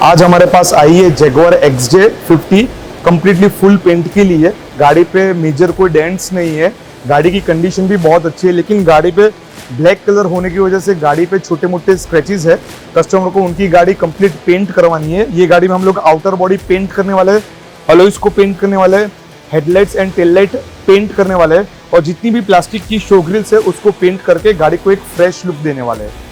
आज हमारे पास आई है Jaguar XJ 50 completely full pant के लिए। गाड़ी पे मेजर कोई डेंट्स नहीं है, गाड़ी की कंडीशन भी बहुत अच्छी है, लेकिन गाड़ी पे ब्लैक कलर होने की वजह से गाड़ी पे छोटे मोटे स्क्रैचेस है। कस्टमर को उनकी गाड़ी कंप्लीट पेंट करवानी है। ये गाड़ी में हम लोग आउटर बॉडी पेंट करने वाले हैं, अलॉयज को पेंट करने वाले हैं, headlights and tail light paint करने वाले हैं और जितनी भी प्लास्टिक की शो ग्रिल्स है उसको पेंट करके गाड़ी को एक फ्रेश लुक देने वाले हैं।